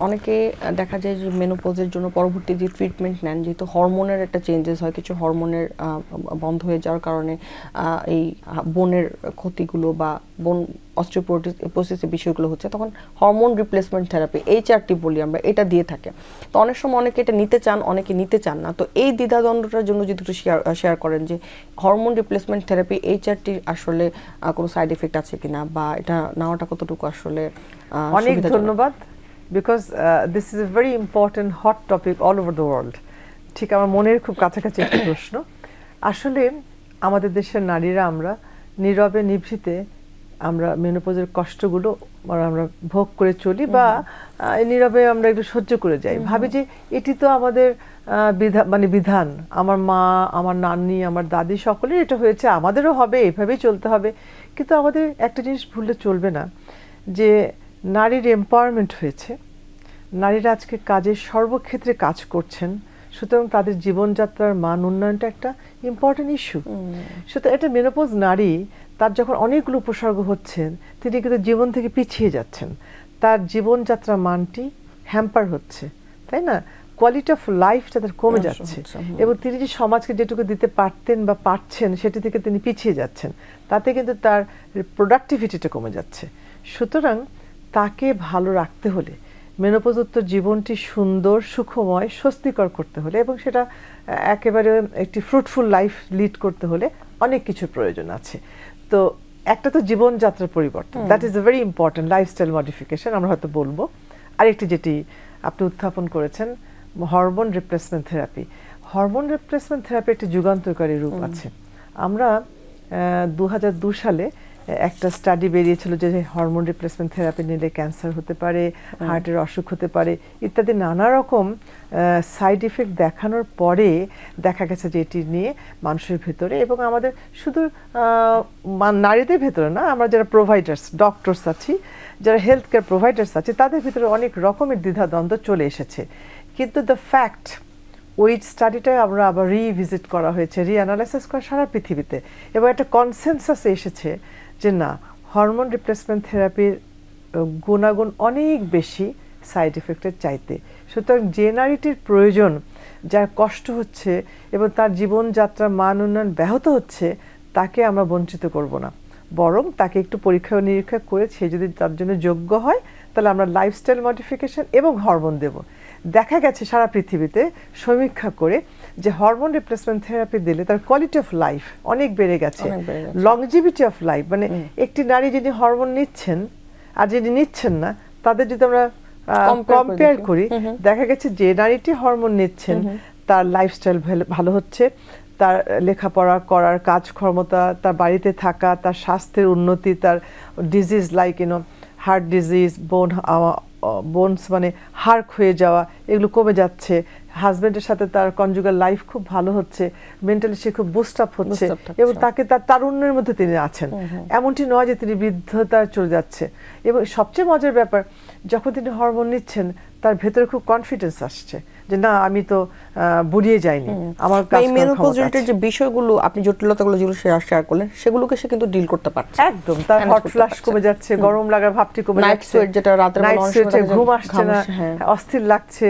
অনেকে দেখা যায় যে মেনোপজের জন্য পরবর্তী যে ট্রিটমেন্ট নেন, যেহেতু হরমোনের একটা চেঞ্জেস হয়, কিছু হরমোনের বন্ধ হয়ে যাওয়ার কারণে এই বোনের ক্ষতিগুলো বা বোন অস্টিওপোরোসিসের বিষয়গুলো হচ্ছে, তখন হরমোন রিপ্লেসমেন্ট থেরাপি HRT বলি আমরা, এটা দিয়ে থাকে। তো অনেক সময় অনেকে এটা নিতে চান, অনেকে নিতে চান না। তো এই দ্বিধাদ্বন্দ্বটার জন্য যদি একটু শেয়ার করেন যে হরমোন রিপ্লেসমেন্ট থেরাপি HRT আসলে কোনো সাইড এফেক্ট আছে কিনা, বা এটা নেওয়াটা কতটুকু আসলে অনেক ধন্যবাদ, because this is a very important hot topic all over the world. ঠিক আমার মনের খুব কাছাকাছি একটা প্রশ্ন। আসলে আমাদের দেশের নারীরা আমরা নীরবে নিভৃতে আমরা মেনোপজের কষ্টগুলো আমরা ভোগ করে চলি, বা নীরবে আমরা একটু সহ্য করে যাই, ভাবি যে এটি তো আমাদের বিধান, আমার মা, আমার নানি, আমার দাদি সকলের এটা হয়েছে, আমাদেরও হবে, এভাবেই চলতে হবে। কিন্তু আমাদের একটা জিনিস ভুললে চলবে না, যে নারীর এম্পাওয়ারমেন্ট হয়েছে, নারীরা আজকে কাজের সর্বক্ষেত্রে কাজ করছেন, সুতরাং তাদের জীবনযাত্রার মান উন্নয়নটা একটা ইম্পর্টেন্ট ইস্যু। সুতরাং এটা মেনোপজ নারী, তার যখন অনেকগুলো উপসর্গ হচ্ছেন, তিনি কিন্তু জীবন থেকে পিছিয়ে যাচ্ছেন, তার জীবনযাত্রার মানটি হ্যাম্পার হচ্ছে, তাই না? কোয়ালিটি অফ লাইফটা তার কমে যাচ্ছে, এবং তিনি যে সমাজকে যেটুকু দিতে পারতেন বা পারছেন সেটি থেকে তিনি পিছিয়ে যাচ্ছেন, তাতে কিন্তু তার প্রোডাক্টিভিটিটা কমে যাচ্ছে। সুতরাং তাকে ভালো রাখতে হলে, মেনোপজোত্তর জীবনটি সুন্দর, সুখময়, স্বস্তিকর করতে হলে, এবং সেটা একেবারে একটি ফ্রুটফুল লাইফ লিড করতে হলে অনেক কিছুর প্রয়োজন আছে। তো একটা তো জীবনযাত্রার পরিবর্তন, that is a very important lifestyle modification আমরা হয়তো বলবো। আরেকটি যেটি আপনি উত্থাপন করেছেন, hormone replacement therapy. Hormone replacement therapy একটি যুগান্তকারী রূপ আছে। আমরা 2002 সালে একটা স্টাডি বেরিয়েছিল যে হরমোন রিপ্লেসমেন্ট থেরাপি নিলে ক্যান্সার হতে পারে, হার্টের অসুখ হতে পারে ইত্যাদি নানা রকম সাইড ইফেক্ট দেখানোর পরে দেখা গেছে যে এটি নিয়ে মানুষের ভেতরে, এবং আমাদের শুধু নারীদের ভেতরে না, আমরা যারা প্রোভাইডার্স, ডক্টরস আছি, যারা হেলথ কেয়ার প্রোভাইডার্স আছে, তাদের ভিতরে অনেক রকমের দ্বিধাদ্বন্দ্ব চলে এসেছে। কিন্তু দ্য ফ্যাক্ট, ওই স্টাডিটা আমরা আবার রিভিজিট করা হয়েছে, রিঅ্যানালাইসিস করা সারা পৃথিবীতে, এবং একটা কনসেনসাসে এসেছে যে না, হরমোন রিপ্লেসমেন্ট থেরাপির গুণাগুণ অনেক বেশি সাইড এফেক্টের চাইতে। সুতরাং যে নারীটির প্রয়োজন, যার কষ্ট হচ্ছে এবং তার জীবনযাত্রার মান উন্নয়ন ব্যাহত হচ্ছে, তাকে আমরা বঞ্চিত করব না, বরং তাকে একটু পরীক্ষা নিরীক্ষা করে সে যদি তার জন্য যোগ্য হয়, তাহলে আমরা লাইফস্টাইল মডিফিকেশন এবং হরমোন দেব। দেখা গেছে সারা পৃথিবীতে সমীক্ষা করে যে হরমোন রিপ্লেসমেন্ট থেরাপি দিলে তার কোয়ালিটি অফ লাইফ অনেক বেড়ে গেছে, লংজিভিটি অফ লাইফ, মানে একটি নারী যিনি হরমোন নিচ্ছেন আর যিনি নিচ্ছেন না, তাদের যদি আমরা কম্পেয়ার করি, দেখা গেছে যে নারীটি হরমোন নিচ্ছেন তার লাইফস্টাইল ভালো হচ্ছে, তার লেখাপড়া করার কাজকর্মতা, তার বাড়িতে থাকা, তার স্বাস্থ্যের উন্নতি, তার disease like heart disease, bones মানে হাড় ক্ষয়ে যাওয়া, এগুলো কমে যাচ্ছে, হাজব্যান্ডের সাথে তার কনজুগাল লাইফ খুব ভালো হচ্ছে, মেন্টালি সে খুব বুস্ট আপ হচ্ছে, এবং তাকে তার তারুণ্যের মধ্যে তিনি আছেন, এমনটি নয় যে তিনি বৃদ্ধতায় চলে যাচ্ছে। এবং সবচেয়ে মজার ব্যাপার, যখন তিনি হরমোন নিচ্ছেন তার ভেতরে খুব কনফিডেন্স আসছে যে না, আমি তো বুড়িয়ে যাইনি, আমার মেনোপজের যে বিষয়গুলো আপনি জটিলতাগুলো যেগুলো শেয়ার করলেন, সেগুলোকে সে কিন্তু ডিল করতে পারছে একদম। তার হট ফ্লাশ কমে যাচ্ছে, গরম লাগার ভাবটি কমে যাচ্ছে, নাইট সোয়েট যেটা রাতের বেলা ঘুম আসছে না, অস্থির লাগছে,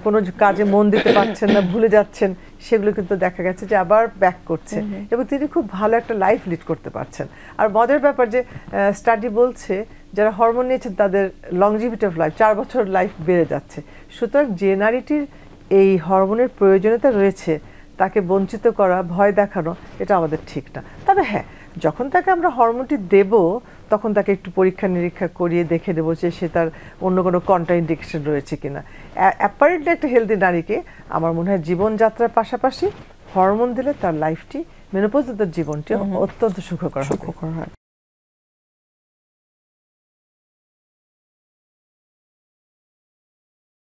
কোনো কাজে মন দিতে পারছেন না, ভুলে যাচ্ছেন, সেগুলো কিন্তু দেখা গেছে যে আবার ব্যাক করছে, এবং তিনি খুব ভালো একটা লাইফ লিড করতে পারছেন। আর মজার ব্যাপার যে স্টাডি বলছে যারা হরমোন নিয়েছেন তাদের লংজিভিটি অফ লাইফ 4 বছর লাইফ বেড়ে যাচ্ছে। সুতরাং যে নারীটির এই হরমোনের প্রয়োজনীয়তা রয়েছে, তাকে বঞ্চিত করা, ভয় দেখানো, এটা আমাদের ঠিক না। তবে হ্যাঁ, যখন তাকে আমরা হরমোনটি দেব, তখন তাকে একটু পরীক্ষা নিরীক্ষা করিয়ে দেখে দেবো যে সে তার অন্য কোনো কন্ট্রা ইন্ডিকেশন রয়েছে কিনা। অ্যাপারেন্টলি একটা হেলদি নারীকে আমার মনে হয় জীবনযাত্রার পাশাপাশি হরমোন দিলে তার লাইফটি, মেনোপজ জীবনটি অত্যন্ত সুখকর হয়।